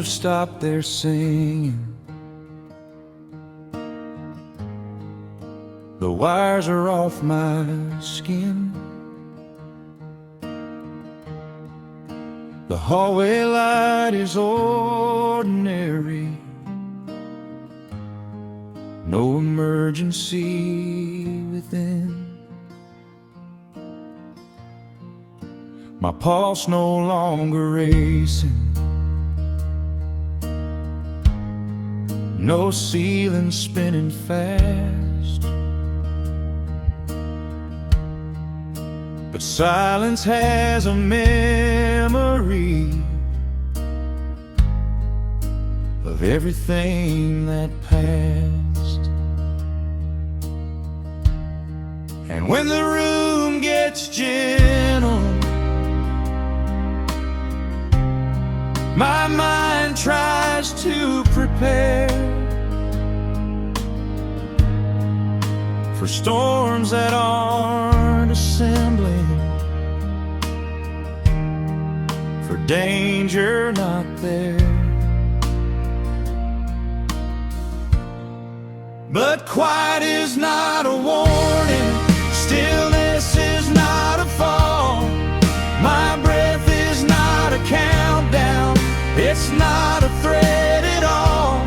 have stopped their singing. The wires are off my skin. The hallway light is ordinary. No emergency within. My pulse no longer racing. No ceiling spinning fast. But silence has a memory of everything that passed. And when the room gets gentle, my mind tries to prepare for storms that aren't assembling, for danger not there. But quiet is not a warning, stillness is not a fall. My breath is not a countdown, it's not a threat at all.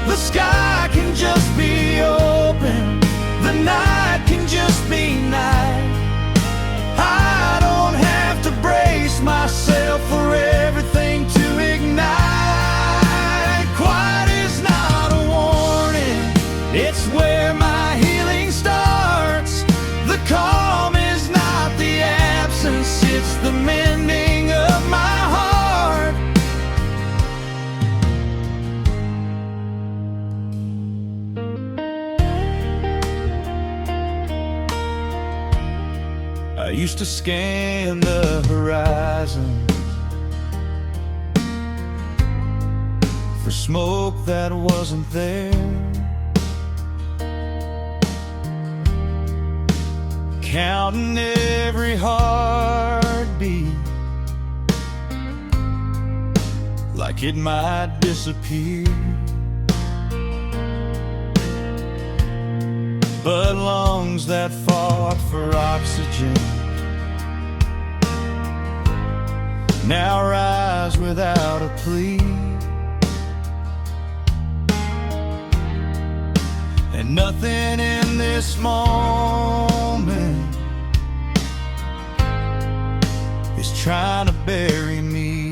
The sky can just be open, the night can just be night. I don't have to brace myself for everything to ignite. Quiet is not a warning, it's where my healing starts. The calm is not the absence, it's the mending of my heart. I used to scan the horizon for smoke that wasn't there, counting every heartbeat like it might disappear. But lungs that fought for oxygen now rise without a plea. And nothing in this moment is trying to bury me.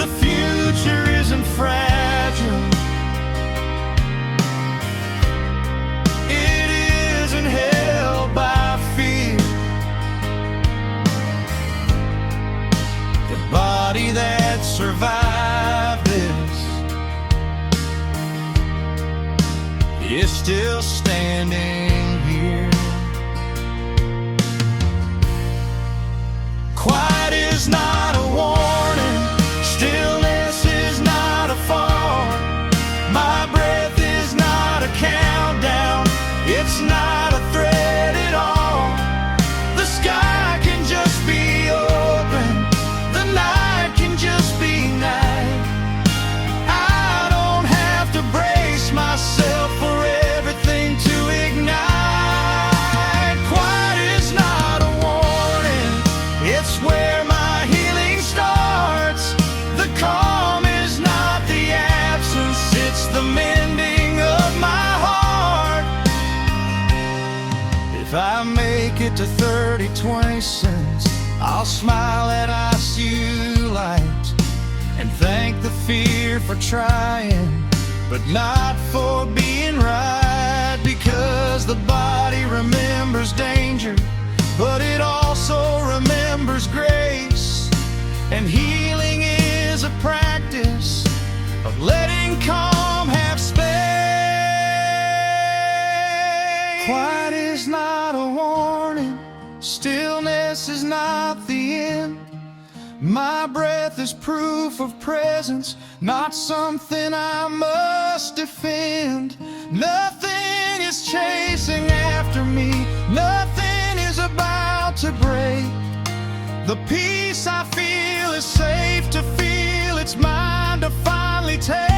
The future isn't fragile, it isn't held by fear. The body that survived this is still standing here. Quiet is not a warning, stillness is not a fall. My breath is not a countdown, it's not a threat at all. The sky can just be open, the night can just be night. I don't have to brace myself for everything to ignite. Quiet is not a warning, it's where my healing starts. The calm is not the absence, it's the mending of my heart. If I make it to 30-20 cents, I'll smile at ICU light and thank the fear for trying, but not for being right. Because the body remembers danger, but it also remembers grace. And healing is a practice of letting calm have space. Quiet is not a warning, stillness is not the end. My breath is proof of presence, not something I must defend. Nothing is chasing after me, nothing is about to break. The peace I feel is safe to feel. It's mine to finally take.